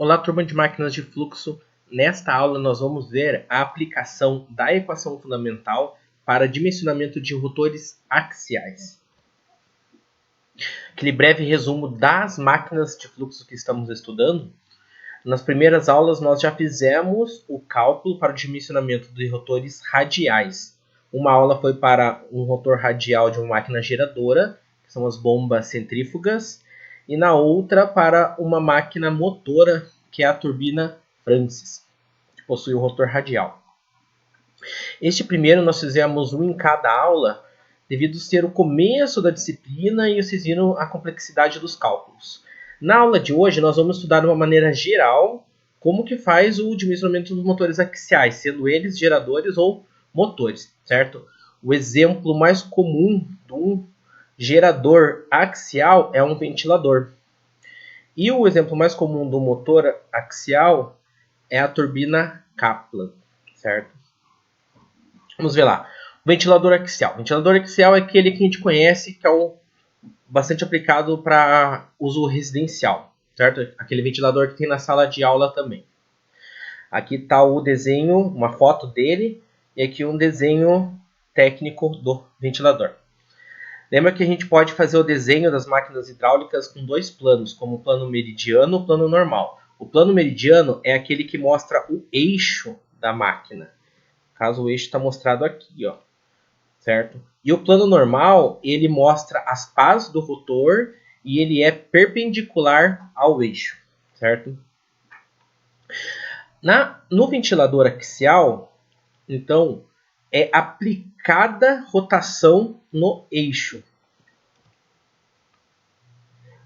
Olá, turma de máquinas de fluxo. Nesta aula nós vamos ver a aplicação da equação fundamental para dimensionamento de rotores axiais. Aquele breve resumo das máquinas de fluxo que estamos estudando. Nas primeiras aulas nós já fizemos o cálculo para o dimensionamento de rotores radiais. Uma aula foi para um rotor radial de uma máquina geradora, que são as bombas centrífugas, e na outra para uma máquina motora, que é a turbina Francis, que possui o rotor radial. Este primeiro nós fizemos um em cada aula, devido ser o começo da disciplina e vocês viram a complexidade dos cálculos. Na aula de hoje nós vamos estudar de uma maneira geral como que faz o dimensionamento dos motores axiais, sendo eles geradores ou motores, certo? O exemplo mais comum de um gerador axial é um ventilador. E o exemplo mais comum do motor axial é a turbina Kaplan, certo? Vamos ver lá. O ventilador axial. O ventilador axial é aquele que a gente conhece, que é bastante aplicado para uso residencial, certo? Aquele ventilador que tem na sala de aula também. Aqui está o desenho, uma foto dele, e aqui um desenho técnico do ventilador. Lembra que a gente pode fazer o desenho das máquinas hidráulicas com dois planos, como o plano meridiano e o plano normal. O plano meridiano é aquele que mostra o eixo da máquina. No caso, o eixo está mostrado aqui, ó, certo? E o plano normal, ele mostra as pás do rotor e ele é perpendicular ao eixo, certo? No ventilador axial, então, é aplicada rotação no eixo.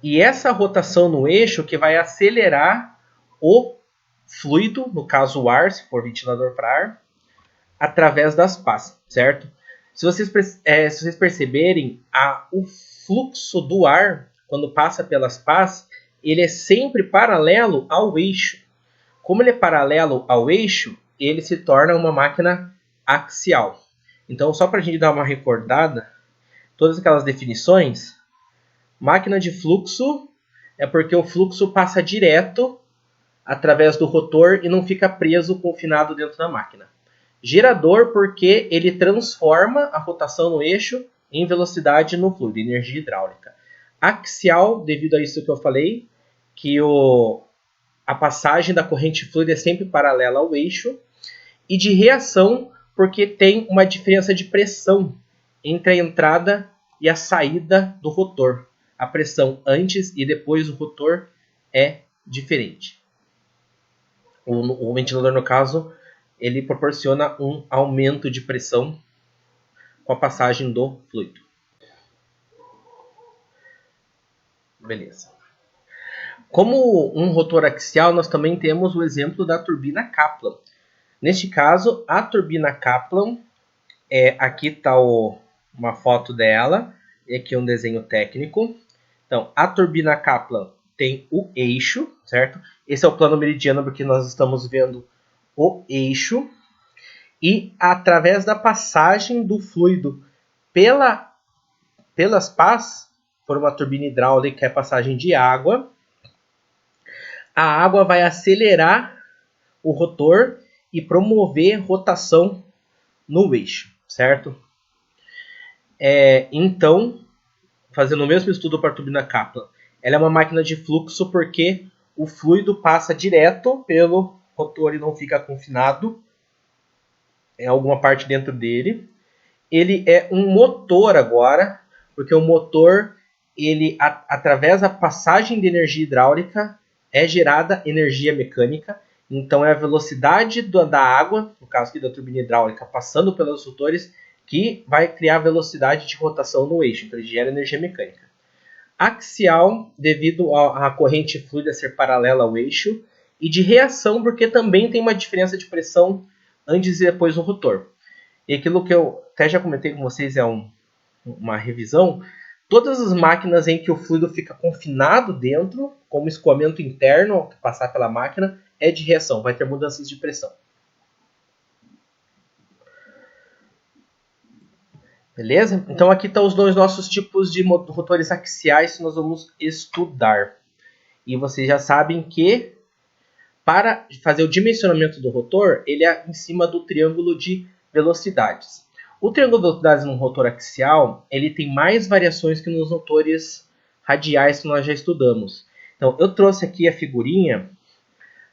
E essa rotação no eixo que vai acelerar o fluido, no caso o ar, se for ventilador para ar, através das pás, certo? Se vocês perceberem, o fluxo do ar, quando passa pelas pás, ele é sempre paralelo ao eixo. Como ele é paralelo ao eixo, ele se torna uma máquina axial. Então, só para a gente dar uma recordada, todas aquelas definições, máquina de fluxo é porque o fluxo passa direto através do rotor e não fica preso, confinado dentro da máquina. Gerador porque ele transforma a rotação no eixo em velocidade no fluido, energia hidráulica. Axial, devido a isso que eu falei, que a passagem da corrente fluida é sempre paralela ao eixo. E de reação, porque tem uma diferença de pressão entre a entrada e a saída do rotor. A pressão antes e depois do rotor é diferente. O ventilador, no caso, ele proporciona um aumento de pressão com a passagem do fluido. Beleza. Como um rotor axial, nós também temos o exemplo da turbina Kaplan. Neste caso, a turbina Kaplan, aqui está uma foto dela, e aqui um desenho técnico. Então, a turbina Kaplan tem o eixo, certo? Esse é o plano meridiano porque nós estamos vendo o eixo. E através da passagem do fluido pelas pás, por uma turbina hidráulica, que é a passagem de água, a água vai acelerar o rotor e promover rotação no eixo, certo? Então, fazendo o mesmo estudo para a turbina Kaplan, ela é uma máquina de fluxo porque o fluido passa direto pelo rotor e não fica confinado em alguma parte dentro dele. Ele é um motor agora, porque o motor, ele, através da passagem de energia hidráulica, é gerada energia mecânica. Então é a velocidade da água, no caso aqui da turbina hidráulica, passando pelos rotores, que vai criar velocidade de rotação no eixo. Então ele gera energia mecânica. Axial, devido à corrente fluida ser paralela ao eixo. E de reação, porque também tem uma diferença de pressão antes e depois no rotor. E aquilo que eu até já comentei com vocês é uma revisão. Todas as máquinas em que o fluido fica confinado dentro, como escoamento interno, que passar pela máquina, é de reação, vai ter mudanças de pressão. Beleza? Então aqui estão os dois nossos tipos de rotores axiais que nós vamos estudar. E vocês já sabem que para fazer o dimensionamento do rotor, ele é em cima do triângulo de velocidades. O triângulo de velocidades no rotor axial, ele tem mais variações que nos rotores radiais que nós já estudamos. Então, eu trouxe aqui a figurinha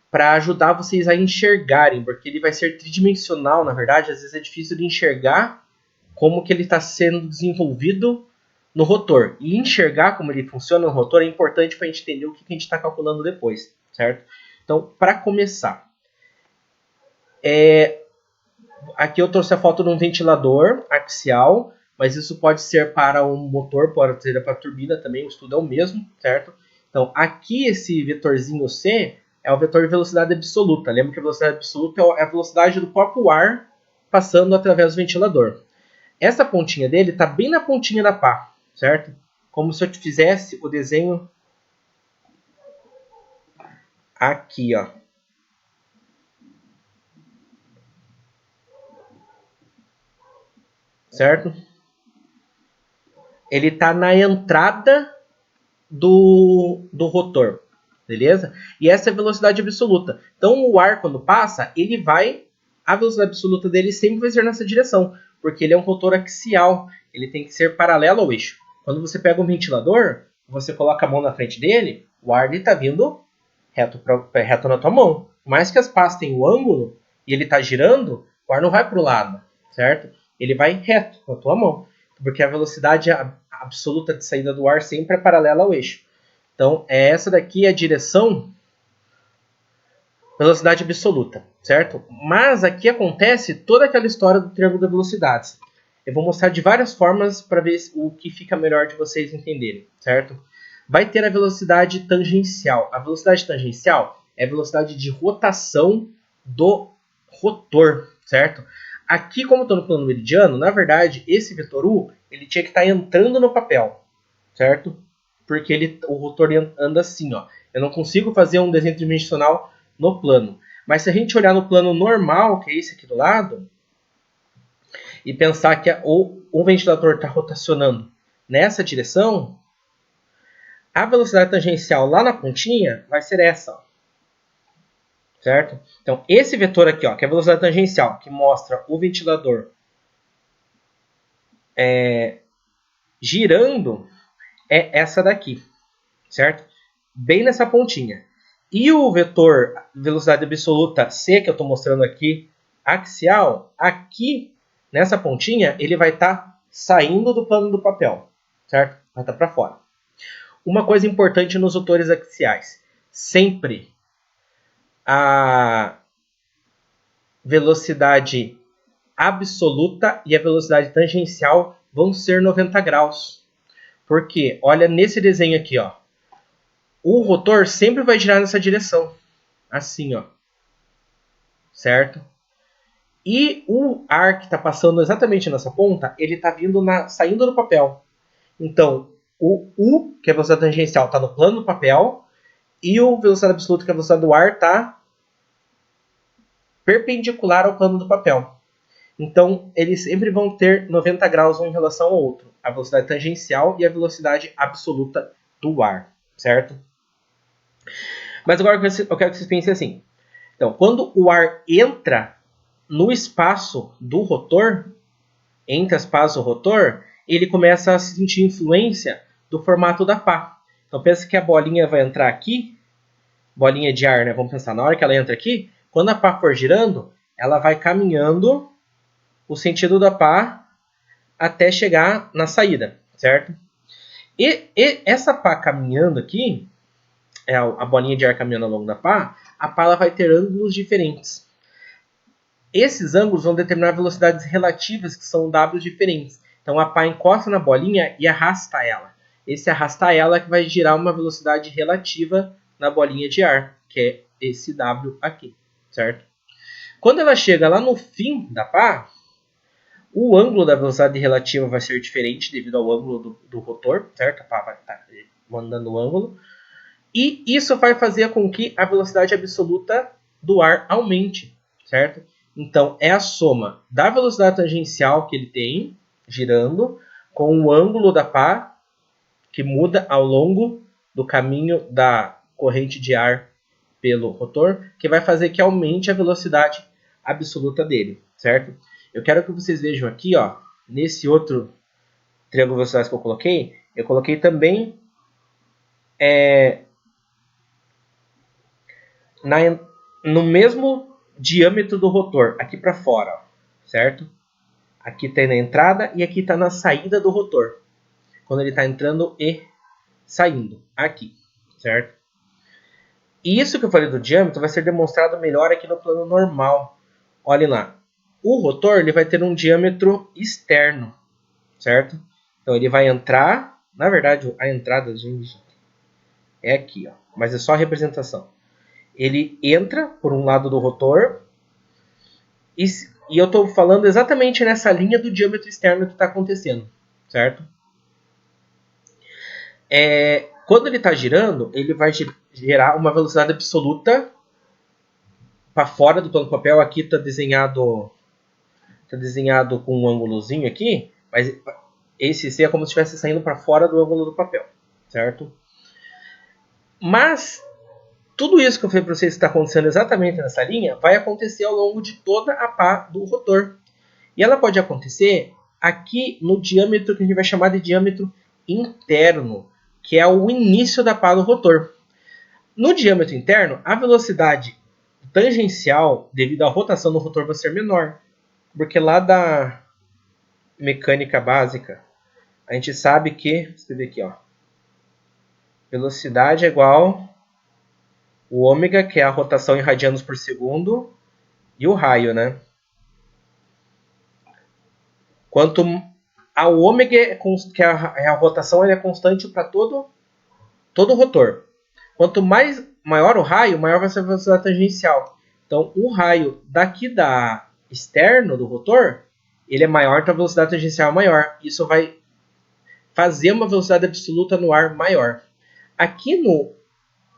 para ajudar vocês a enxergarem, porque ele vai ser tridimensional, na verdade, às vezes é difícil de enxergar como que ele está sendo desenvolvido no rotor. E enxergar como ele funciona no rotor é importante para a gente entender o que a gente está calculando depois, certo? Então, para começar, aqui eu trouxe a foto de um ventilador axial, mas isso pode ser para um motor, pode ser para a turbina também, o estudo é o mesmo, certo? Então, aqui esse vetorzinho C é o vetor de velocidade absoluta. Lembra que a velocidade absoluta é a velocidade do próprio ar passando através do ventilador. Essa pontinha dele está bem na pontinha da pá, certo? Como se eu te fizesse o desenho aqui, ó. Certo? Ele está na entrada do rotor, beleza? E essa é a velocidade absoluta. Então o ar, quando passa, ele vai... A velocidade absoluta dele sempre vai ser nessa direção, porque ele é um rotor axial. Ele tem que ser paralelo ao eixo. Quando você pega um ventilador, você coloca a mão na frente dele, o ar está vindo reto na tua mão. Por mais que as pás tenham o ângulo e ele está girando, o ar não vai para o lado, certo? Ele vai reto na tua mão, porque a velocidade absoluta de saída do ar sempre é paralela ao eixo. Então, essa daqui é a direção velocidade absoluta, certo? Mas aqui acontece toda aquela história do triângulo da velocidades. Eu vou mostrar de várias formas para ver o que fica melhor de vocês entenderem, certo? Vai ter a velocidade tangencial. A velocidade tangencial é a velocidade de rotação do rotor, certo? Aqui, como estou no plano meridiano, na verdade, esse vetor U ele tinha que estar entrando no papel, certo? Porque o rotor anda assim, ó. Eu não consigo fazer um desenho tridimensional no plano. Mas se a gente olhar no plano normal, que é esse aqui do lado, e pensar que o ventilador está rotacionando nessa direção, a velocidade tangencial lá na pontinha vai ser essa, ó. Certo? Então, esse vetor aqui, ó, que é a velocidade tangencial, que mostra o ventilador girando, é essa daqui, certo? Bem nessa pontinha. E o vetor velocidade absoluta C, que eu estou mostrando aqui, axial, aqui nessa pontinha, ele vai estar saindo do plano do papel, certo? Vai estar para fora. Uma coisa importante nos rotores axiais, sempre a velocidade absoluta e a velocidade tangencial vão ser 90 graus. Porque, olha nesse desenho aqui, ó. O rotor sempre vai girar nessa direção. Assim, ó. Certo? E o ar que está passando exatamente nessa ponta, ele está saindo do papel. Então, o U, que é a velocidade tangencial, está no plano do papel. E o velocidade absoluta, que é a velocidade do ar, está perpendicular ao plano do papel. Então, eles sempre vão ter 90 graus um em relação ao outro. A velocidade tangencial e a velocidade absoluta do ar. Certo? Mas agora eu quero que vocês pensem assim. Então, quando o ar entra no espaço do rotor, entre as pás do rotor, ele começa a sentir influência do formato da pá. Então, pensa que a bolinha vai entrar aqui, bolinha de ar, né? Vamos pensar, na hora que ela entra aqui, quando a pá for girando, ela vai caminhando o sentido da pá até chegar na saída, certo? E essa pá caminhando aqui, a bolinha de ar caminhando ao longo da pá, a pá ela vai ter ângulos diferentes. Esses ângulos vão determinar velocidades relativas, que são Ws diferentes. Então a pá encosta na bolinha e arrasta ela. Esse arrastar ela que vai girar uma velocidade relativa na bolinha de ar, que é esse W aqui, certo? Quando ela chega lá no fim da pá, o ângulo da velocidade relativa vai ser diferente devido ao ângulo do rotor, certo? A pá vai estar mandando o ângulo. E isso vai fazer com que a velocidade absoluta do ar aumente, certo? Então, é a soma da velocidade tangencial que ele tem, girando, com o ângulo da pá, que muda ao longo do caminho da corrente de ar pelo rotor, que vai fazer que aumente a velocidade absoluta dele, certo? Eu quero que vocês vejam aqui, ó, nesse outro triângulo de velocidades que eu coloquei também no mesmo diâmetro do rotor, aqui para fora, ó, certo? Aqui está na entrada e aqui está na saída do rotor, quando ele está entrando e saindo, aqui, certo? E isso que eu falei do diâmetro vai ser demonstrado melhor aqui no plano normal. Olhem lá, o rotor ele vai ter um diâmetro externo, certo? Então ele vai entrar, na verdade a entrada, gente, é aqui, ó, mas é só a representação. Ele entra por um lado do rotor e eu estou falando exatamente nessa linha do diâmetro externo que está acontecendo, certo? Quando ele está girando, ele vai gerar uma velocidade absoluta para fora do plano de papel. Aqui está desenhado com um ângulozinho aqui, mas esse C é como se estivesse saindo para fora do ângulo do papel, certo? Mas tudo isso que eu falei para vocês que está acontecendo exatamente nessa linha vai acontecer ao longo de toda a pá do rotor. E ela pode acontecer aqui no diâmetro que a gente vai chamar de diâmetro interno, que é o início da pá do rotor. No diâmetro interno, a velocidade tangencial devido à rotação do rotor vai ser menor, porque lá da mecânica básica a gente sabe que, vou escrever aqui, ó, velocidade é igual o ômega, que é a rotação em radianos por segundo, e o raio, né? Quanto a ômega, que a rotação é constante para todo o rotor. Quanto maior o raio, maior vai ser a velocidade tangencial. Então, o raio daqui da externo do rotor, ele é maior, então a velocidade tangencial é maior. Isso vai fazer uma velocidade absoluta no ar maior. Aqui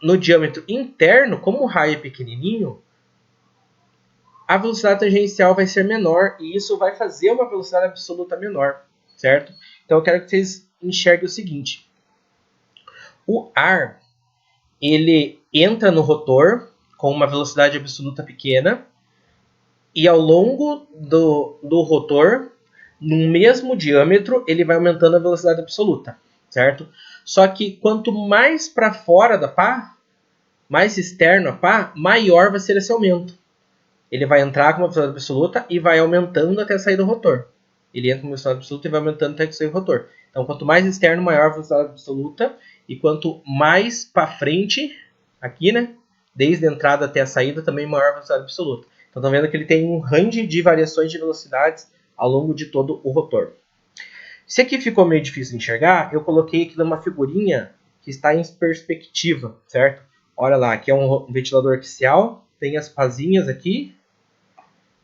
no diâmetro interno, como o raio é pequenininho, a velocidade tangencial vai ser menor e isso vai fazer uma velocidade absoluta menor, certo? Então eu quero que vocês enxerguem o seguinte. O ar, ele entra no rotor com uma velocidade absoluta pequena e ao longo do rotor, no mesmo diâmetro, ele vai aumentando a velocidade absoluta, certo? Só que quanto mais para fora da pá, mais externo a pá, maior vai ser esse aumento. Ele vai entrar com uma velocidade absoluta e vai aumentando até sair do rotor. Ele entra com uma velocidade absoluta e vai aumentando até sair do rotor. Então, quanto mais externo, maior a velocidade absoluta. E quanto mais para frente, aqui, né? Desde a entrada até a saída, também maior a velocidade absoluta. Então, estão vendo que ele tem um range de variações de velocidades ao longo de todo o rotor. Se aqui ficou meio difícil de enxergar, eu coloquei aqui numa figurinha que está em perspectiva, certo? Olha lá, aqui é um ventilador axial, tem as pazinhas aqui.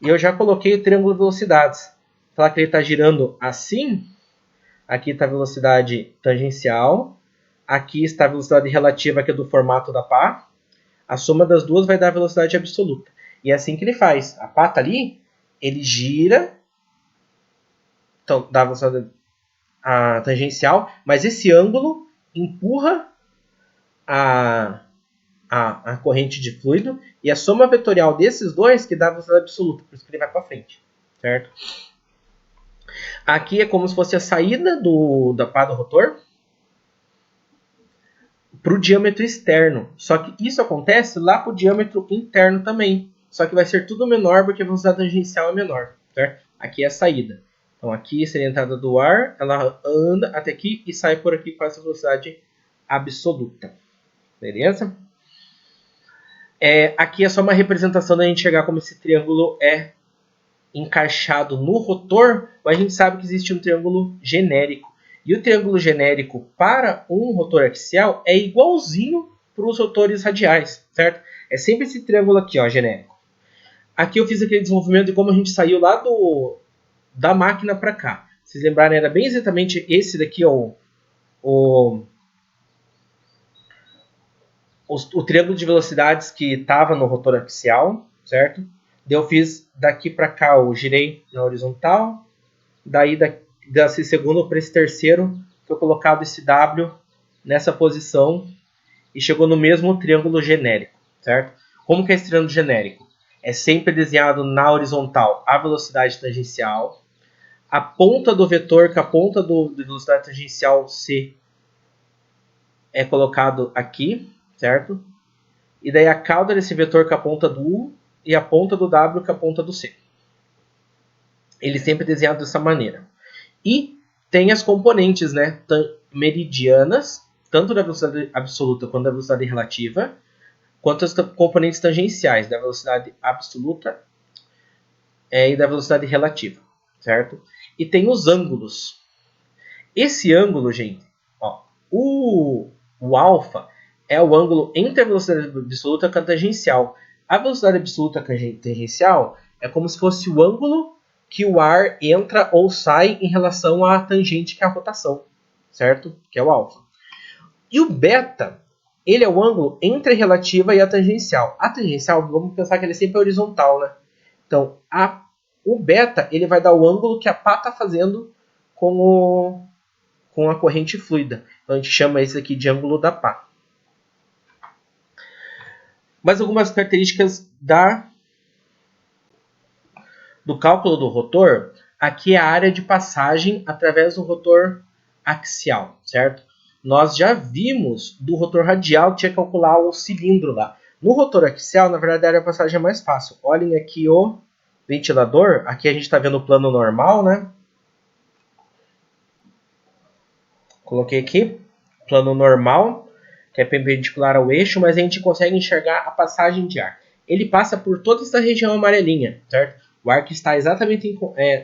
E eu já coloquei o triângulo de velocidades. Falar que ele está girando assim. Aqui está a velocidade tangencial. Aqui está a velocidade relativa, que é do formato da pá. A soma das duas vai dar a velocidade absoluta. E é assim que ele faz. A pá está ali, ele gira. Então dá a velocidade tangencial. Mas esse ângulo empurra a corrente de fluido e a soma vetorial desses dois que dá a velocidade absoluta, por isso que ele vai para frente, certo? Aqui é como se fosse a saída da pá do rotor para o diâmetro externo, só que isso acontece lá para o diâmetro interno também, só que vai ser tudo menor porque a velocidade tangencial é menor, certo? Aqui é a saída. Então aqui seria a entrada do ar, ela anda até aqui e sai por aqui com essa velocidade absoluta, beleza? Aqui é só uma representação da gente enxergar como esse triângulo é encaixado no rotor, mas a gente sabe que existe um triângulo genérico. E o triângulo genérico para um rotor axial é igualzinho para os rotores radiais, certo? É sempre esse triângulo aqui, ó, genérico. Aqui eu fiz aquele desenvolvimento de como a gente saiu lá da máquina para cá. Se vocês lembrarem, era bem exatamente esse daqui, ó, o triângulo de velocidades que estava no rotor axial, certo? Daí eu fiz daqui para cá, eu girei na horizontal, daí desse segundo para esse terceiro, foi colocado esse W nessa posição e chegou no mesmo triângulo genérico, certo? Como que é esse triângulo genérico? É sempre desenhado na horizontal a velocidade tangencial, a ponta do vetor com a ponta de velocidade tangencial C é colocado aqui, certo? E daí a cauda desse vetor com a ponta do U e a ponta do W com a ponta do C. Ele sempre é desenhado dessa maneira. E tem as componentes, né, meridianas, tanto da velocidade absoluta quanto da velocidade relativa, quanto as componentes tangenciais da velocidade absoluta e da velocidade relativa, certo? E tem os ângulos. Esse ângulo, gente, ó, o alfa é o ângulo entre a velocidade absoluta e a tangencial. A velocidade absoluta tangencial é como se fosse o ângulo que o ar entra ou sai em relação à tangente, que é a rotação, certo? Que é o alfa. E o beta, ele é o ângulo entre a relativa e a tangencial. A tangencial, vamos pensar que ele é sempre horizontal, né? Então, o beta, ele vai dar o ângulo que a pá está fazendo com a corrente fluida. Então, a gente chama esse aqui de ângulo da pá. Mais algumas características do cálculo do rotor. Aqui é a área de passagem através do rotor axial, certo? Nós já vimos do rotor radial que tinha que calcular o cilindro lá. No rotor axial, na verdade, a área de passagem é mais fácil. Olhem aqui o ventilador. Aqui a gente está vendo o plano normal, né? Coloquei aqui, plano normal, que é perpendicular ao eixo, mas a gente consegue enxergar a passagem de ar. Ele passa por toda essa região amarelinha, certo? O ar que está exatamente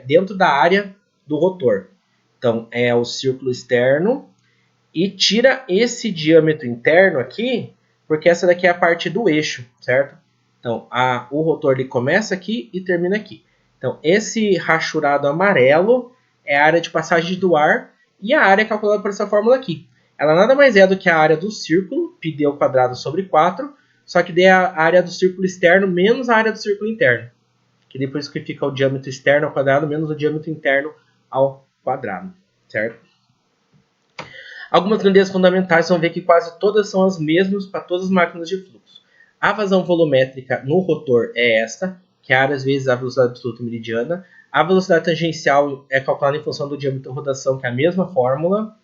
dentro da área do rotor. Então, é o círculo externo. E tira esse diâmetro interno aqui, porque essa daqui é a parte do eixo, certo? Então, o rotor ele começa aqui e termina aqui. Então, esse rachurado amarelo é a área de passagem do ar e a área é calculada por essa fórmula aqui. Ela nada mais é do que a área do círculo, πd ao quadrado sobre 4, só que daí a área do círculo externo menos a área do círculo interno. Que depois que fica o diâmetro externo ao quadrado menos o diâmetro interno ao quadrado, certo? Algumas grandezas fundamentais vão ver que quase todas são as mesmas para todas as máquinas de fluxo. A vazão volumétrica no rotor é esta, que é às vezes a velocidade absoluta meridiana. A velocidade tangencial é calculada em função do diâmetro de rotação, que é a mesma fórmula.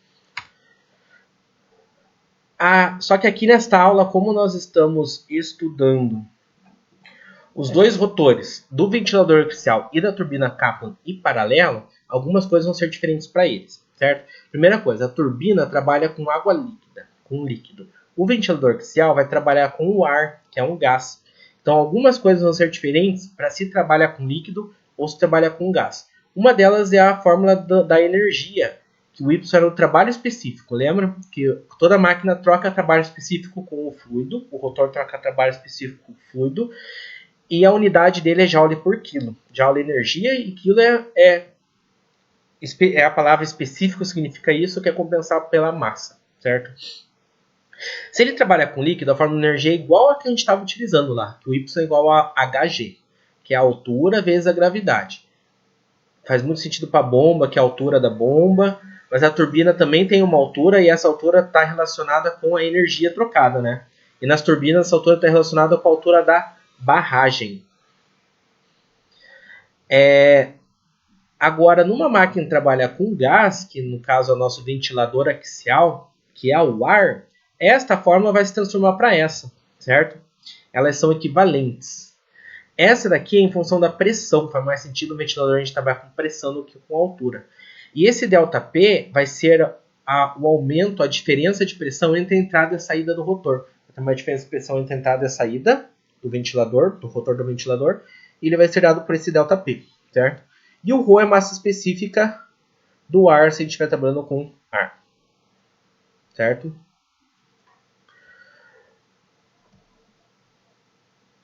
Só que aqui nesta aula, como nós estamos estudando os dois rotores do ventilador axial e da turbina Kaplan e paralelo, algumas coisas vão ser diferentes para eles, certo? Primeira coisa, a turbina trabalha com água líquida, com líquido. O ventilador axial vai trabalhar com o ar, que é um gás. Então, algumas coisas vão ser diferentes para se trabalhar com líquido ou se trabalha com gás. Uma delas é a fórmula da energia, que o Y era o trabalho específico. Lembra que toda máquina troca trabalho específico com o fluido, o rotor troca trabalho específico com o fluido, e a unidade dele é joule por quilo. Joule é energia e quilo é a palavra específico, significa isso, que é compensado pela massa, certo? Se ele trabalha com líquido, a fórmula de energia é igual a que a gente estava utilizando lá, que o Y é igual a Hg, que é a altura vezes a gravidade. Faz muito sentido para a bomba, que é a altura da bomba, mas a turbina também tem uma altura e essa altura está relacionada com a energia trocada, né? E nas turbinas essa altura está relacionada com a altura da barragem. Agora, numa máquina que trabalha com gás, que no caso é o nosso ventilador axial, que é o ar, esta fórmula vai se transformar para essa, certo? Elas são equivalentes. Essa daqui é em função da pressão, faz mais sentido o ventilador a gente trabalhar com pressão do que com altura. E esse ΔP vai ser o aumento, a diferença de pressão entre a entrada e a saída do rotor. Tem uma diferença de pressão entre a entrada e a saída do ventilador, do rotor do ventilador, e ele vai ser dado por esse ΔP, certo? E o ρ é a massa específica do ar se a gente estiver trabalhando com ar, certo?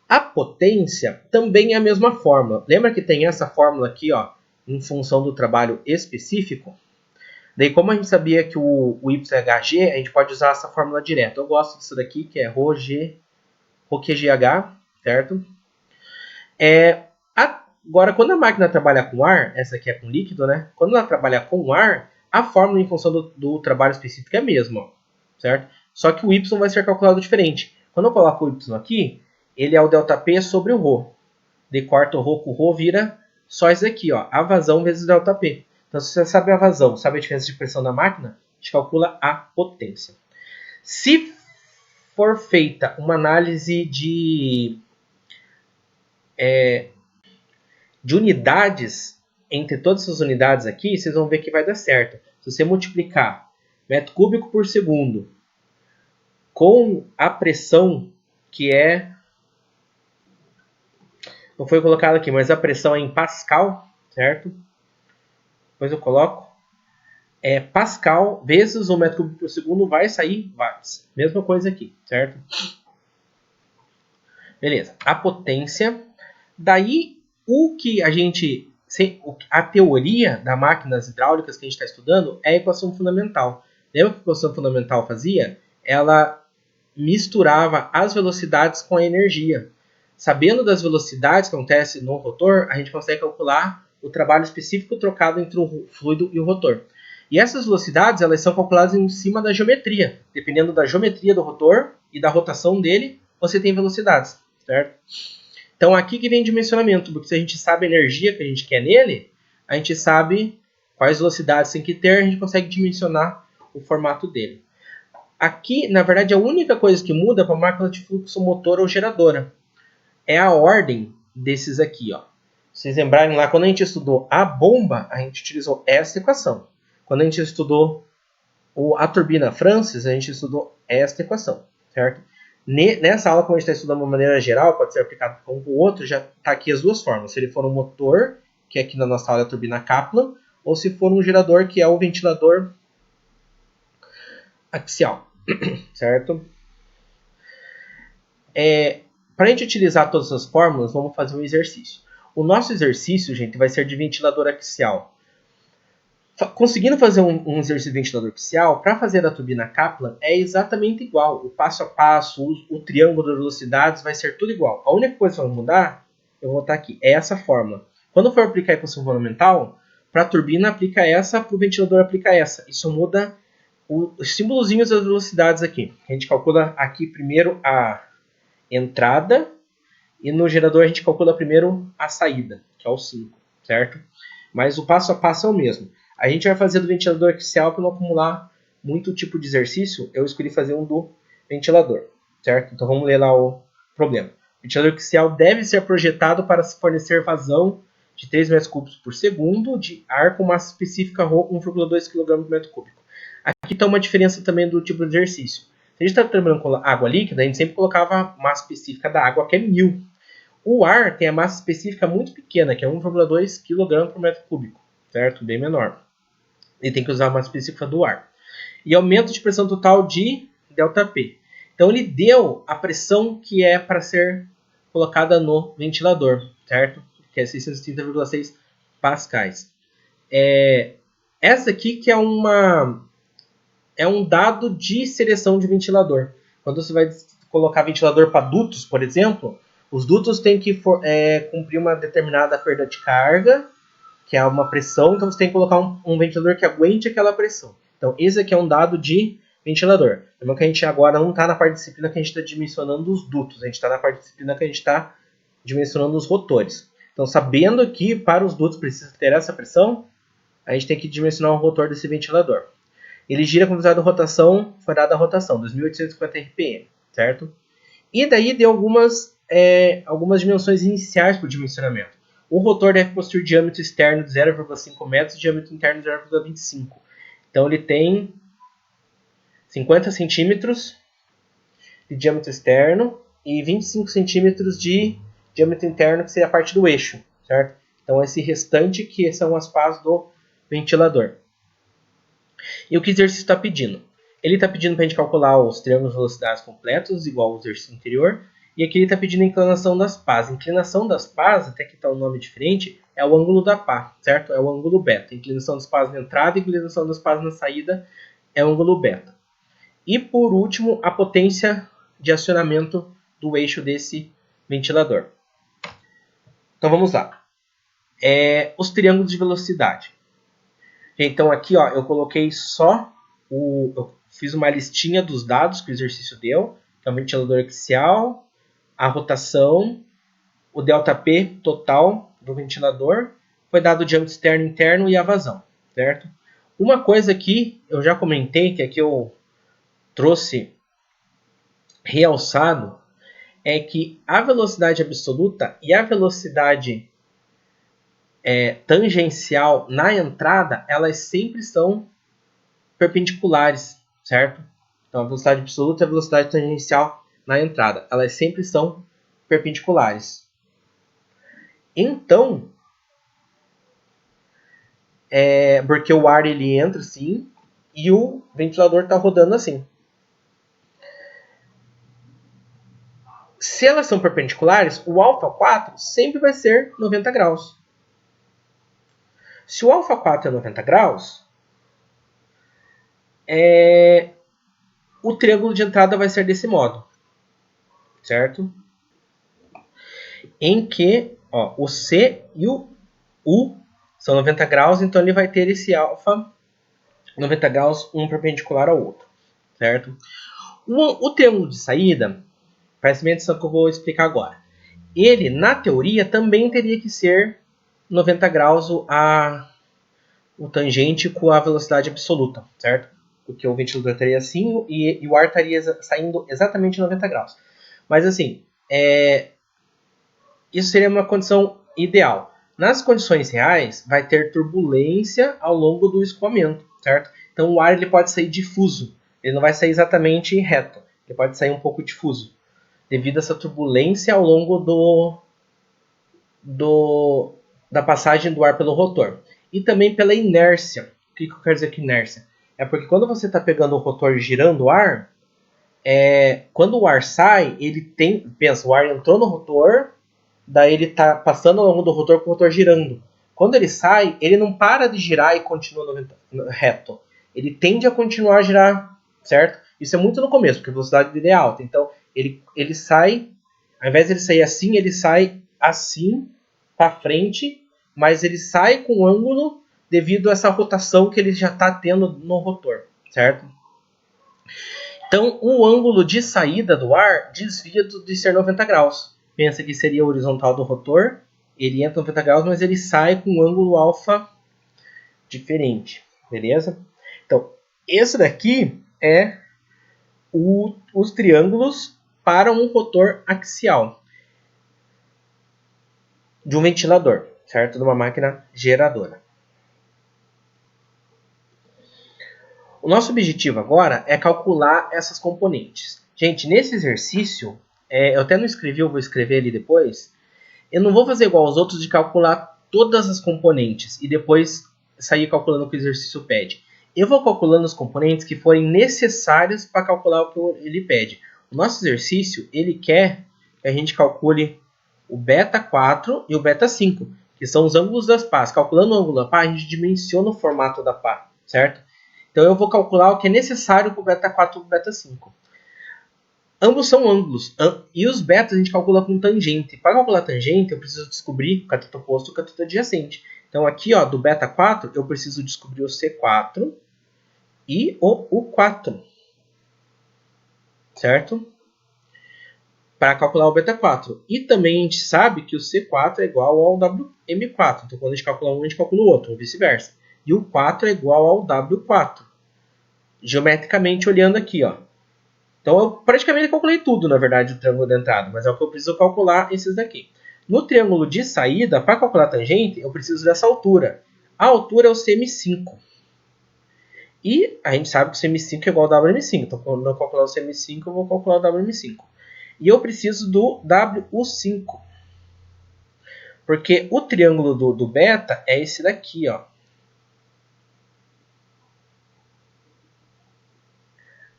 A potência também é a mesma fórmula. Lembra que tem essa fórmula aqui, ó, em função do trabalho específico? Daí, como a gente sabia que o YHG, a gente pode usar essa fórmula direto. Eu gosto disso daqui, que é ρQGH, certo? Agora, quando a máquina trabalha com ar, essa aqui é com líquido, né? Quando ela trabalha com ar, a fórmula em função do trabalho específico é a mesma, ó, certo? Só que o Y vai ser calculado diferente. Quando eu coloco o Y aqui, ele é o ΔP sobre o ρ. De corta o ρ com o ρ, vira só isso aqui, ó, a vazão vezes o ΔP. Então, se você sabe a vazão, sabe a diferença de pressão da máquina, a gente calcula a potência. Se for feita uma análise de unidades, entre todas essas unidades aqui, vocês vão ver que vai dar certo. Se você multiplicar metro cúbico por segundo com a pressão, que não foi colocado aqui, mas a pressão é em Pascal, certo? Depois eu coloco. Pascal vezes o metro cúbico por segundo vai sair watts. Mesma coisa aqui, certo? Beleza. A potência. Daí, a teoria das máquinas hidráulicas que a gente está estudando é a equação fundamental. Lembra que a equação fundamental fazia? Ela misturava as velocidades com a energia. Sabendo das velocidades que acontecem no rotor, a gente consegue calcular o trabalho específico trocado entre o fluido e o rotor. E essas velocidades, elas são calculadas em cima da geometria. Dependendo da geometria do rotor e da rotação dele, você tem velocidades, certo? Então aqui que vem dimensionamento, porque se a gente sabe a energia que a gente quer nele, a gente sabe quais velocidades tem que ter, a gente consegue dimensionar o formato dele. Aqui, na verdade, a única coisa que muda para a máquina de fluxo motor ou geradora é a ordem desses aqui, ó. Se vocês lembrarem lá, quando a gente estudou a bomba, a gente utilizou essa equação. Quando a gente estudou a turbina Francis, a gente estudou esta equação, certo? Nessa aula, como a gente está estudando de uma maneira geral, pode ser aplicado com um ou outro, já está aqui as duas formas. Se ele for um motor, que é aqui na nossa aula é a turbina Kaplan, ou se for um gerador, que é o ventilador axial, certo? Para a gente utilizar todas essas fórmulas, vamos fazer um exercício. O nosso exercício, gente, vai ser de ventilador axial. Conseguindo fazer um exercício de ventilador axial, para fazer a turbina Kaplan é exatamente igual. O passo a passo, o triângulo de velocidades vai ser tudo igual. A única coisa que vai mudar, eu vou botar aqui, é essa fórmula. Quando for aplicar a equação fundamental, para a turbina aplica essa, para o ventilador aplica essa. Isso muda os símbolozinhos das velocidades aqui. A gente calcula aqui primeiro a entrada e no gerador a gente calcula primeiro a saída, que é o 5, certo? Mas o passo a passo é o mesmo. A gente vai fazer do ventilador axial para não acumular muito tipo de exercício. Eu escolhi fazer um do ventilador, certo? Então vamos ler lá o problema. O ventilador axial deve ser projetado para fornecer vazão de 3 metros cúbicos por segundo de ar com massa específica ρ 1,2 kg por metro cúbico. Aqui está uma diferença também do tipo de exercício. Se a gente está trabalhando com água líquida, a gente sempre colocava a massa específica da água, que é 1000. O ar tem a massa específica muito pequena, que é 1,2 kg por metro cúbico, certo? Bem menor. Ele tem que usar a massa específica do ar. E aumento de pressão total de ΔP. Então ele deu a pressão que é para ser colocada no ventilador, certo? Que é 630,6 pascais. Essa aqui que é um dado de seleção de ventilador. Quando você vai colocar ventilador para dutos, por exemplo, os dutos têm que cumprir uma determinada perda de carga, que é uma pressão, então você tem que colocar um ventilador que aguente aquela pressão. Então esse aqui é um dado de ventilador. Lembra que a gente agora não está na parte de disciplina que a gente está dimensionando os dutos, a gente está na parte de disciplina que a gente está dimensionando os rotores. Então sabendo que para os dutos precisa ter essa pressão, a gente tem que dimensionar o rotor desse ventilador. Ele gira com velocidade de rotação fora da rotação, 2.850 RPM, certo? E daí deu algumas dimensões iniciais para o dimensionamento. O rotor deve possuir diâmetro externo de 0,5 metros e diâmetro interno de 0,25. Então ele tem 50 centímetros de diâmetro externo e 25 centímetros de diâmetro interno, que seria a parte do eixo, certo? Então esse restante que são as pás do ventilador. E o que o exercício está pedindo? Ele está pedindo para a gente calcular os triângulos de velocidades completos, igual ao exercício anterior. E aqui ele está pedindo a inclinação das pás. A inclinação das pás, até que está um nome diferente, é o ângulo da pá, certo? É o ângulo beta. A inclinação das pás na entrada e a inclinação das pás na saída é o ângulo beta. E por último, a potência de acionamento do eixo desse ventilador. Então vamos lá. Os triângulos de velocidade. Então aqui eu coloquei eu fiz uma listinha dos dados que o exercício deu. Então, ventilador axial, a rotação, o ΔP total do ventilador, foi dado o diâmetro externo e interno e a vazão, certo? Uma coisa que eu já comentei, que aqui eu trouxe realçado, é que a velocidade absoluta e a velocidade tangencial na entrada, elas sempre são perpendiculares, certo? Então, a velocidade absoluta e a velocidade tangencial na entrada, elas sempre são perpendiculares. Então, porque o ar ele entra assim e o ventilador está rodando assim. Se elas são perpendiculares, o α4 sempre vai ser 90 graus. Se o α4 é 90 graus, o triângulo de entrada vai ser desse modo, certo? Em que o C e o U são 90 graus, então ele vai ter esse alfa 90 graus, um perpendicular ao outro, certo? O triângulo de saída, preste atenção que eu vou explicar agora. Ele, na teoria, também teria que ser 90 graus o tangente com a velocidade absoluta, certo? Porque o ventilador estaria assim e o ar estaria saindo exatamente 90 graus. Mas assim, isso seria uma condição ideal. Nas condições reais, vai ter turbulência ao longo do escoamento, certo? Então o ar ele pode sair difuso, ele não vai sair exatamente reto, ele pode sair um pouco difuso, devido a essa turbulência ao longo da passagem do ar pelo rotor. E também pela inércia. O que eu quero dizer com inércia? É porque quando você está pegando o rotor girando o ar, quando o ar sai, pensa, o ar entrou no rotor, daí ele está passando ao longo do rotor com o rotor girando. Quando ele sai, ele não para de girar e continua reto. Ele tende a continuar a girar, certo? Isso é muito no começo, porque a velocidade dele é alta. Então, ele sai, ao invés de ele sair assim, ele sai assim para frente, mas ele sai com ângulo devido a essa rotação que ele já está tendo no rotor, certo? Então, o ângulo de saída do ar desvia de ser 90 graus. Pensa que seria a horizontal do rotor, ele entra 90 graus, mas ele sai com um ângulo alfa diferente, beleza? Então, esse daqui é os triângulos para um rotor axial de um ventilador, certo? De uma máquina geradora. O nosso objetivo agora é calcular essas componentes. Gente, nesse exercício, eu até não escrevi, eu vou escrever ali depois. Eu não vou fazer igual aos outros de calcular todas as componentes e depois sair calculando o que o exercício pede. Eu vou calculando os componentes que forem necessários para calcular o que ele pede. O nosso exercício, ele quer que a gente calcule o beta 4 e o beta 5, que são os ângulos das pás. Calculando o ângulo da pá, a gente dimensiona o formato da pá, certo? Então eu vou calcular o que é necessário para o beta 4 e o beta 5. Ambos são ângulos. E os betas a gente calcula com tangente. Para calcular tangente, eu preciso descobrir o cateto oposto e o cateto adjacente. Então aqui, do beta 4, eu preciso descobrir o C4 e o U4. Certo? Para calcular o beta 4. E também a gente sabe que o C4 é igual ao WM4. Então quando a gente calcula um, a gente calcula o outro, ou vice-versa. E o 4 é igual ao W4. Geometricamente olhando aqui, Então eu praticamente calculei tudo, na verdade, o triângulo de entrada, mas é o que eu preciso calcular esses daqui. No triângulo de saída, para calcular a tangente, eu preciso dessa altura. A altura é o CM5. E a gente sabe que o CM5 é igual ao WM5. Então, quando eu calcular o CM5, eu vou calcular o WM5. E eu preciso do WU5. Porque o triângulo do beta é esse daqui,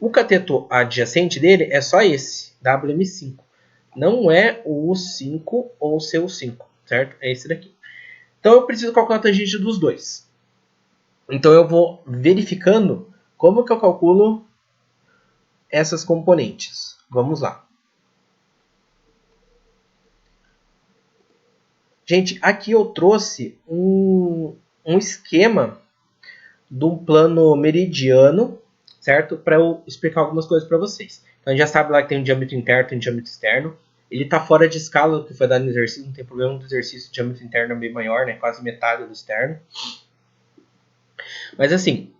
O cateto adjacente dele é só esse, WM5. Não é o U5 ou o CU5, certo? É esse daqui. Então eu preciso calcular a tangente dos dois. Então eu vou verificando como que eu calculo essas componentes. Vamos lá. Gente, aqui eu trouxe um esquema de um plano meridiano, certo? Para eu explicar algumas coisas para vocês. Então a gente já sabe lá que tem um diâmetro interno e um diâmetro externo. Ele está fora de escala do que foi dado no exercício, não tem problema do exercício, o diâmetro interno é bem maior, né? Quase metade do externo. Mas assim,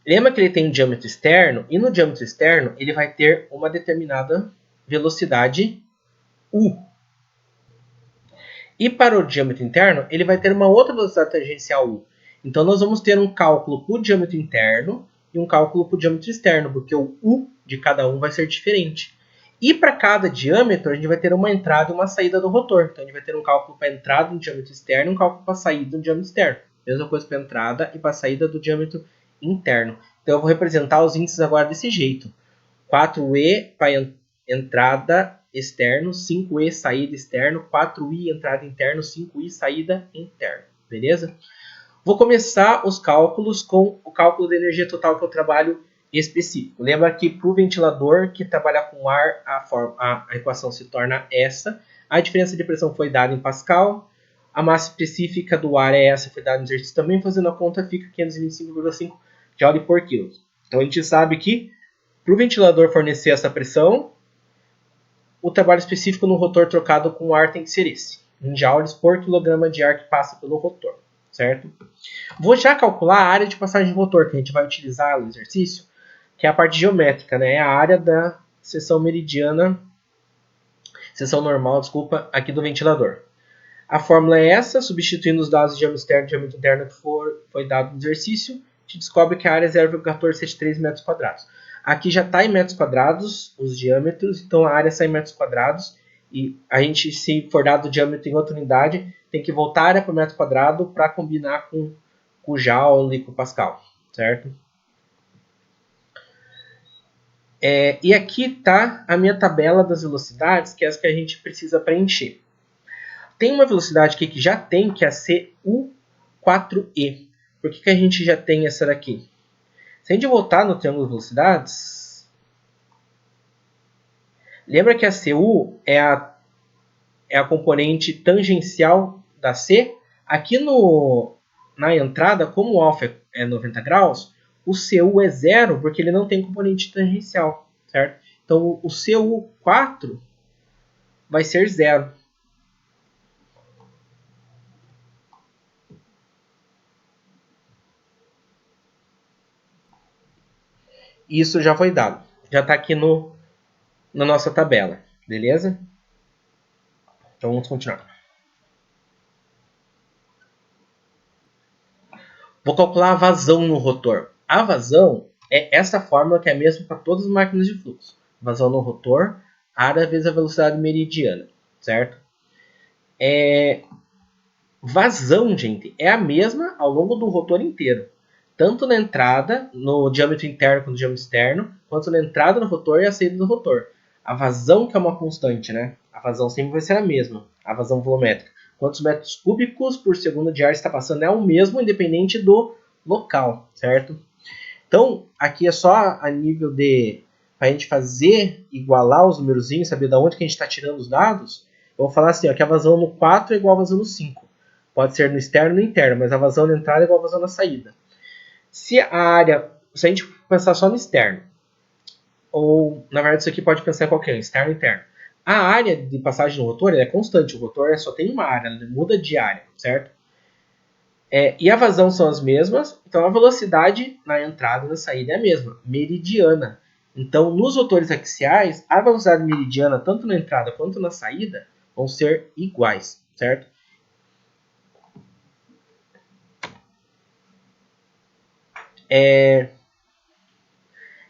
lembra que ele tem um diâmetro externo, e no diâmetro externo ele vai ter uma determinada velocidade U. E para o diâmetro interno, ele vai ter uma outra velocidade tangencial U. Então nós vamos ter um cálculo para o diâmetro interno e um cálculo para o diâmetro externo, porque o U de cada um vai ser diferente. E para cada diâmetro, a gente vai ter uma entrada e uma saída do rotor. Então a gente vai ter um cálculo para a entrada no diâmetro externo e um cálculo para a saída no diâmetro externo. Mesma coisa para a entrada e para a saída do diâmetro interno. Então eu vou representar os índices agora desse jeito. 4E para entrada externo, 5E saída externo, 4I entrada interno, 5I saída interno. Beleza? Vou começar os cálculos com o cálculo da energia total que eu trabalho específico. Lembra que para o ventilador que trabalha com ar, a equação se torna essa. A diferença de pressão foi dada em Pascal. A massa específica do ar é essa, foi dada no exercício também. Fazendo a conta, fica 525,5 joule por quilo. Então a gente sabe que para o ventilador fornecer essa pressão, o trabalho específico no rotor trocado com ar tem que ser esse. Em joules por quilograma de ar que passa pelo rotor. Certo? Vou já calcular a área de passagem de rotor que a gente vai utilizar no exercício, que é a parte geométrica, né? É a área da seção meridiana, seção normal, desculpa, aqui do ventilador. A fórmula é essa, substituindo os dados de diâmetro externo e diâmetro interno que foi dado no exercício, a gente descobre que a área é 0,1473 metros quadrados. Aqui já está em metros quadrados os diâmetros, então a área sai em metros quadrados, e a gente, se for dado o diâmetro em outra unidade, tem que voltar a área para metro quadrado para combinar com o joule e com o pascal, certo? E aqui está a minha tabela das velocidades, que é as que a gente precisa preencher. Tem uma velocidade aqui que já tem, que é a CU4E. Por que a gente já tem essa daqui? Se a gente voltar no triângulo de velocidades, lembra que a CU é a componente tangencial da C? Aqui na entrada, como o alfa é 90 graus, o CU é zero porque ele não tem componente tangencial, certo? Então o CU4 vai ser zero. Isso já foi dado. Já está aqui na nossa tabela, beleza? Então vamos continuar. Vou calcular a vazão no rotor. A vazão é essa fórmula que é a mesma para todas as máquinas de fluxo. Vazão no rotor, área vezes a velocidade meridiana, certo? Vazão, gente, é a mesma ao longo do rotor inteiro. Tanto na entrada, no diâmetro interno quanto no diâmetro externo, quanto na entrada no rotor e a saída do rotor. A vazão que é uma constante, né? A vazão sempre vai ser a mesma, a vazão volumétrica. Quantos metros cúbicos por segundo de ar está passando é o mesmo, independente do local, certo? Então, aqui é só a nível de... para a gente fazer, igualar os numerozinhos, saber de onde que a gente está tirando os dados, eu vou falar assim, ó, que a vazão no 4 é igual a vazão no 5. Pode ser no externo e no interno, mas a vazão na entrada é igual a vazão na saída. Se a gente pensar só no externo, ou na verdade isso aqui pode pensar em qualquer, externo e interno. A área de passagem no rotor é constante, o rotor só tem uma área, ele muda de área, certo? E a vazão são as mesmas, então a velocidade na entrada e na saída é a mesma, meridiana. Então nos rotores axiais, a velocidade meridiana, tanto na entrada quanto na saída, vão ser iguais, certo?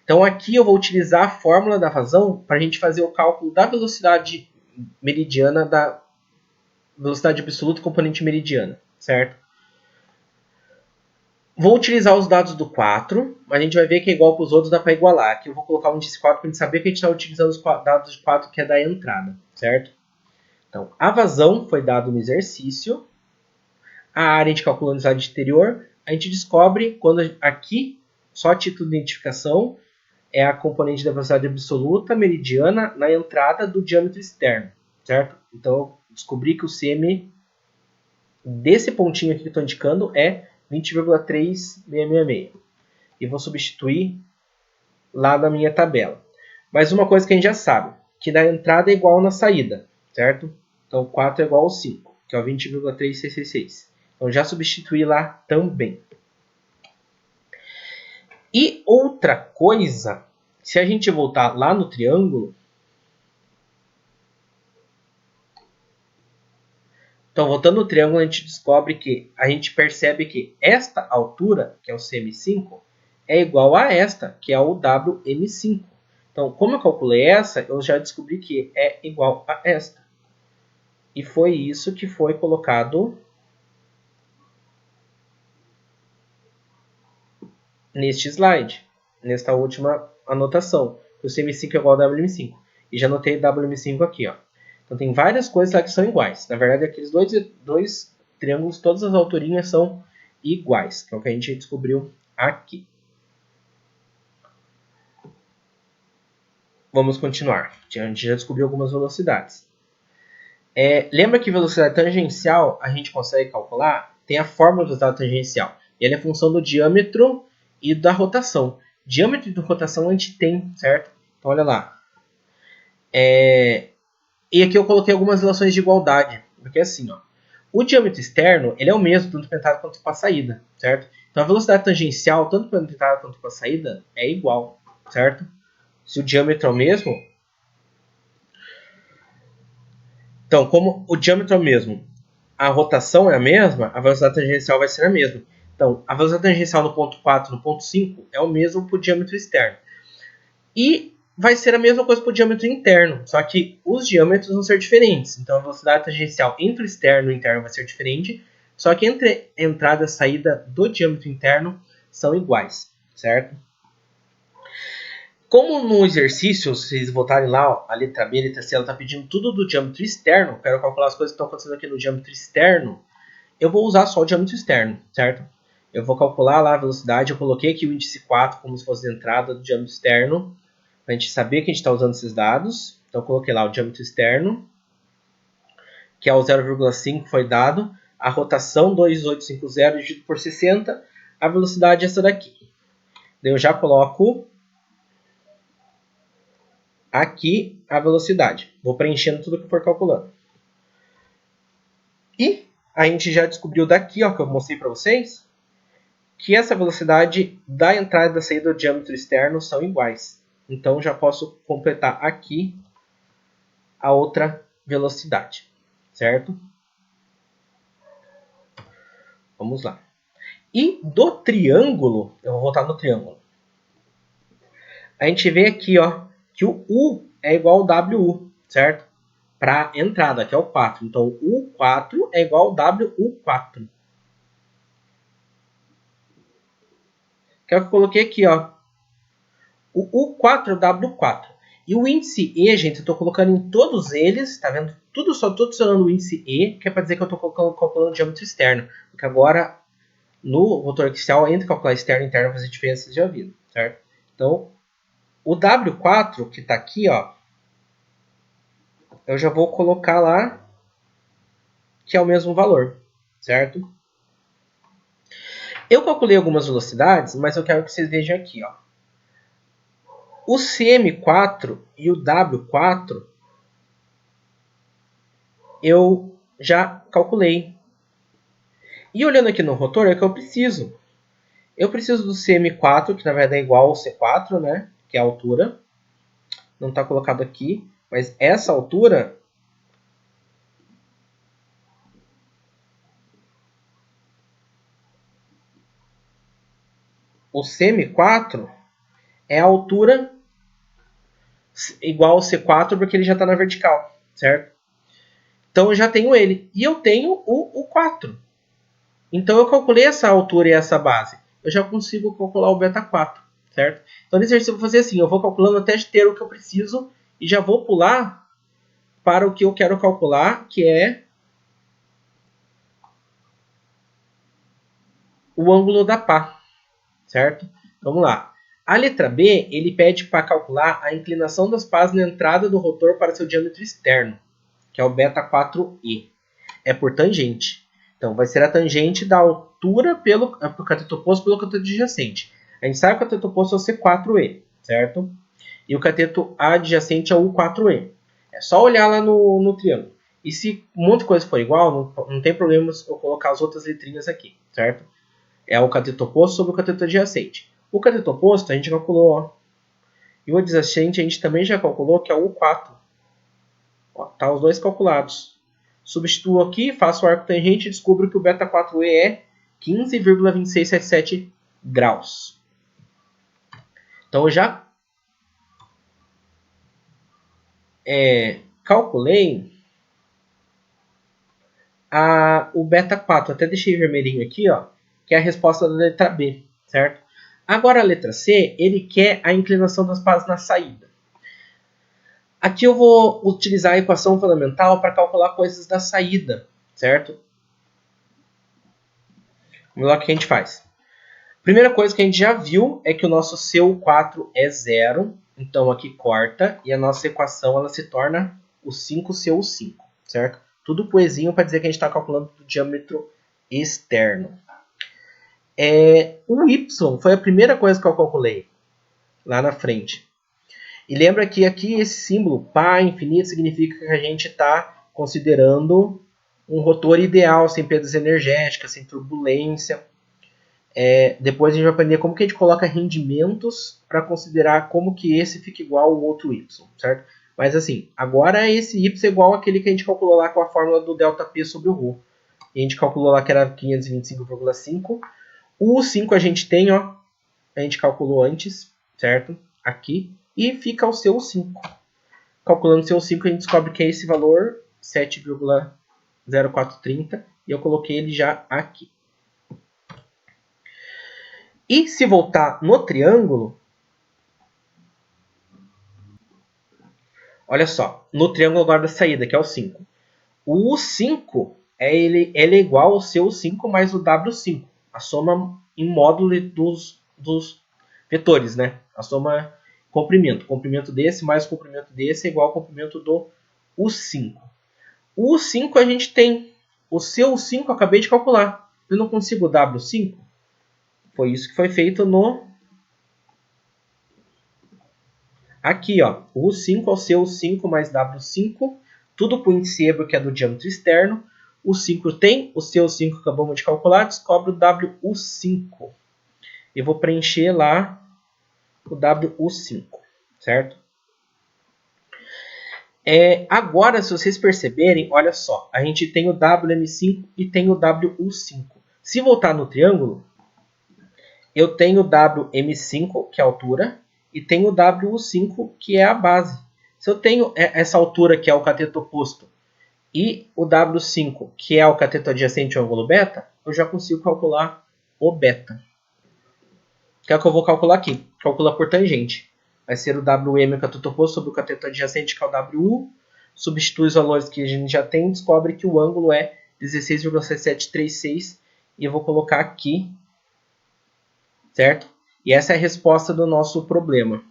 Então aqui eu vou utilizar a fórmula da vazão para a gente fazer o cálculo da velocidade meridiana, da velocidade absoluta componente meridiana, certo? Vou utilizar os dados do 4, mas a gente vai ver que é igual para os outros, dá para igualar. Aqui eu vou colocar um índice 4 para a gente saber que a gente está utilizando os dados de 4 que é da entrada, certo? Então, a vazão foi dado no exercício, a área a gente calcula na unidade exterior, a gente descobre quando aqui, só a título de identificação, é a componente da velocidade absoluta meridiana na entrada do diâmetro externo, certo? Então, eu descobri que o CM desse pontinho aqui que eu estou indicando é 20,3666. E vou substituir lá na minha tabela. Mas uma coisa que a gente já sabe, que na entrada é igual na saída, certo? Então 4 é igual ao 5, que é o 20,3666. Então já substituí lá também. E outra coisa, se a gente voltar lá no triângulo, então voltando no triângulo, a gente descobre que, a gente percebe que esta altura, que é o CM5, é igual a esta, que é o WM5. Então, como eu calculei essa, eu já descobri que é igual a esta. E foi isso que foi colocado neste slide, nesta última anotação. O CM5 é igual ao WM5. E já anotei WM5 aqui, ó. Então tem várias coisas lá que são iguais. Na verdade, aqueles dois triângulos, todas as alturinhas são iguais, que é o que a gente descobriu aqui. Vamos continuar. A gente já descobriu algumas velocidades. Lembra que velocidade tangencial a gente consegue calcular? Tem a fórmula da velocidade tangencial. E ela é função do diâmetro e da rotação. Diâmetro e rotação a gente tem, certo? Então olha lá. E aqui eu coloquei algumas relações de igualdade. Porque assim, ó, o diâmetro externo ele é o mesmo tanto para a entrada quanto para a saída, certo? Então a velocidade tangencial, tanto para a entrada quanto para a saída, é igual, certo? Se o diâmetro é o mesmo, então como o diâmetro é o mesmo, a rotação é a mesma, a velocidade tangencial vai ser a mesma. Então, a velocidade tangencial no ponto 4 e no ponto 5 é o mesmo para o diâmetro externo. E vai ser a mesma coisa para o diâmetro interno, só que os diâmetros vão ser diferentes. Então, a velocidade tangencial entre o externo e o interno vai ser diferente, só que entre a entrada e a saída do diâmetro interno são iguais, certo? Como no exercício, se vocês voltarem lá, ó, a letra B, a letra C, ela está pedindo tudo do diâmetro externo, quero calcular as coisas que estão acontecendo aqui no diâmetro externo, eu vou usar só o diâmetro externo, certo? Eu vou calcular lá a velocidade, eu coloquei aqui o índice 4 como se fosse a entrada do diâmetro externo, para a gente saber que a gente está usando esses dados. Então eu coloquei lá o diâmetro externo, que é o 0,5 foi dado, a rotação 2850 dividido por 60, a velocidade é essa daqui. Daí eu já coloco aqui a velocidade. Vou preenchendo tudo que for calculando. E a gente já descobriu daqui, ó, que eu mostrei para vocês, que essa velocidade da entrada e da saída do diâmetro externo são iguais. Então já posso completar aqui a outra velocidade, certo? Vamos lá. E do triângulo, eu vou voltar no triângulo. A gente vê aqui, ó, que o U é igual ao WU, certo? Para a entrada, que é o 4. Então, o U4 é igual ao WU4. Que é o que eu coloquei aqui, ó. O U4 é o W4. E o índice E, gente, eu estou colocando em todos eles, tá vendo? Tudo só estou adicionando o índice E, que é para dizer que eu estou calculando o diâmetro externo. Porque agora, no rotor axial, entre calcular externo e interno, fazer diferença, vocês já viram, certo? Então, o W4, que está aqui, ó, eu já vou colocar lá que é o mesmo valor, certo? Eu calculei algumas velocidades, mas eu quero que vocês vejam aqui, ó. O CM4 e o W4 eu já calculei. E olhando aqui no rotor, é o que eu preciso. Eu preciso do CM4, que na verdade é igual ao C4, né? Que é a altura. Não está colocado aqui, mas essa altura o CM4 é a altura igual ao C4 porque ele já está na vertical, certo? Então eu já tenho ele. E eu tenho o 4. Então eu calculei essa altura e essa base. Eu já consigo calcular o beta 4, certo? Então nesse exercício eu vou fazer assim, eu vou calculando até ter o que eu preciso e já vou pular para o que eu quero calcular, que é o ângulo da pá, certo? Vamos lá. A letra B, ele pede para calcular a inclinação das pás na entrada do rotor para seu diâmetro externo, que é o beta 4e. É por tangente. Então, vai ser a tangente da altura pelo cateto oposto pelo cateto adjacente. A gente sabe que o cateto oposto é o C4e, certo? e o cateto adjacente ao U4E. É só olhar lá no triângulo. E se um monte de coisa for igual, não tem problema eu colocar as outras letrinhas aqui, certo? É o cateto oposto sobre o cateto adjacente. O cateto oposto a gente calculou, ó. E o adjacente a gente também já calculou, que é o U4. Ó, tá os dois calculados. Substituo aqui, faço o arco tangente e descubro que o beta 4E é 15,2677 graus. Então eu já calculei o beta 4. Até deixei vermelhinho aqui, ó, que é a resposta da letra B, certo? Agora a letra C, ele quer a inclinação das pás na saída. Aqui eu vou utilizar a equação fundamental para calcular coisas da saída, certo? Vamos lá o que a gente faz. Primeira coisa que a gente já viu é que o nosso CU4 é 0, então aqui corta, e a nossa equação ela se torna o 5CU5, certo? Tudo poesinho para dizer que a gente está calculando do diâmetro externo. O Y foi a primeira coisa que eu calculei lá na frente. E lembra que aqui esse símbolo π infinito significa que a gente está considerando um rotor ideal, sem perdas energéticas, sem turbulência. Depois a gente vai aprender como que a gente coloca rendimentos para considerar como que esse fica igual ao outro Y, certo? Mas assim, agora esse Y é igual àquele que a gente calculou lá com a fórmula do ΔP sobre o ρ. E a gente calculou lá que era 525,5. O 5 a gente tem, ó, a gente calculou antes, certo? Aqui. E fica o seu 5. Calculando o seu 5, a gente descobre que é esse valor, 7,0430. E eu coloquei ele já aqui. E se voltar no triângulo, olha só, no triângulo agora da saída, que é o 5. O U5 ele é igual ao seu 5 mais o W5. A soma em módulo dos vetores, né? A soma comprimento. Comprimento desse mais comprimento desse é igual ao comprimento do U5. O U5 a gente tem. O seu U5 eu acabei de calcular. Eu não consigo o W5? Foi isso que foi feito no... Aqui, ó. O U5 é o seu U5 mais W5. Tudo por índice Ebro, que é do diâmetro externo. O 5 tem, o seu 5 acabamos de calcular, descobre o WU5. Eu vou preencher lá o WU5, certo? Agora, se vocês perceberem, olha só, a gente tem o WM5 e tem o WU5. Se voltar no triângulo, eu tenho o WM5, que é a altura, e tenho o WU5, que é a base. Se eu tenho essa altura, que é o cateto oposto, e o W5, que é o cateto adjacente ao ângulo beta, eu já consigo calcular o beta. Que é o que eu vou calcular aqui. Calcula por tangente. Vai ser o WM, o cateto oposto, sobre o cateto adjacente, que é o WU. Substitui os valores que a gente já tem e descobre que o ângulo é 16,6736. E eu vou colocar aqui. Certo? E essa é a resposta do nosso problema.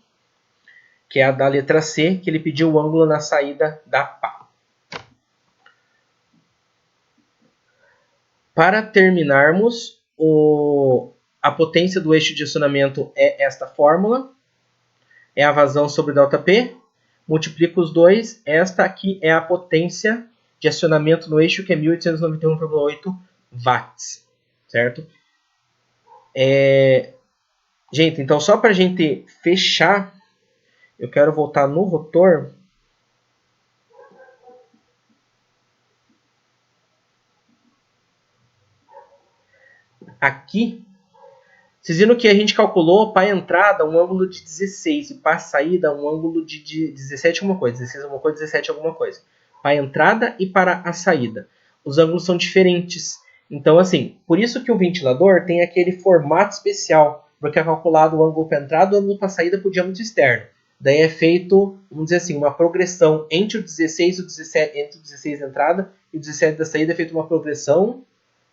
Que é a da letra C, que ele pediu o ângulo na saída da pá. Para terminarmos, a potência do eixo de acionamento é esta fórmula. É a vazão sobre ΔP. Multiplica os dois. Esta aqui é a potência de acionamento no eixo, que é 1891,8 watts. Certo? Gente, então só para a gente fechar, eu quero voltar no rotor. Aqui, vocês viram que a gente calculou para a entrada um ângulo de 16 e para a saída um ângulo de 17 alguma coisa, 16 alguma coisa, 17 alguma coisa. Para a entrada e para a saída. Os ângulos são diferentes. Então, assim, por isso que o ventilador tem aquele formato especial, porque é calculado o ângulo para a entrada e o ângulo para a saída para o diâmetro externo. Daí é feito, vamos dizer assim, uma progressão entre o 16 e o 17, entre o 16 da entrada e o 17 da saída, é feita uma progressão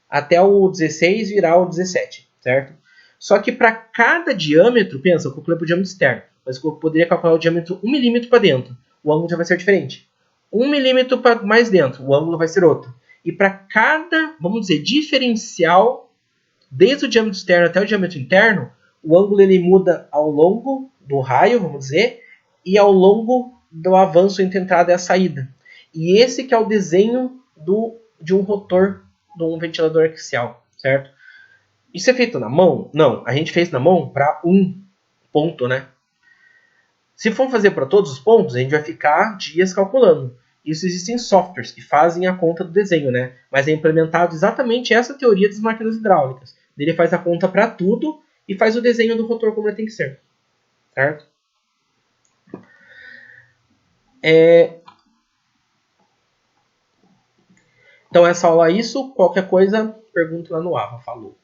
até o 16 virar o 17, certo? Só que para cada diâmetro, pensa, eu calculei para o diâmetro externo, mas eu poderia calcular o diâmetro 1 milímetro para dentro. O ângulo já vai ser diferente. 1 milímetro para mais dentro, o ângulo vai ser outro. E para cada, vamos dizer, diferencial, desde o diâmetro externo até o diâmetro interno, o ângulo ele muda ao longo do raio, vamos dizer, e ao longo do avanço entre a entrada e a saída. E esse que é o desenho de um rotor de um ventilador axial, certo? Isso é feito na mão? Não, a gente fez na mão para um ponto, né? Se for fazer para todos os pontos, a gente vai ficar dias calculando. Isso existem softwares que fazem a conta do desenho, né? Mas é implementado exatamente essa teoria das máquinas hidráulicas. Ele faz a conta para tudo e faz o desenho do rotor como ele tem que ser, certo? Então essa aula é isso. Qualquer coisa, pergunta lá no AVA. Falou.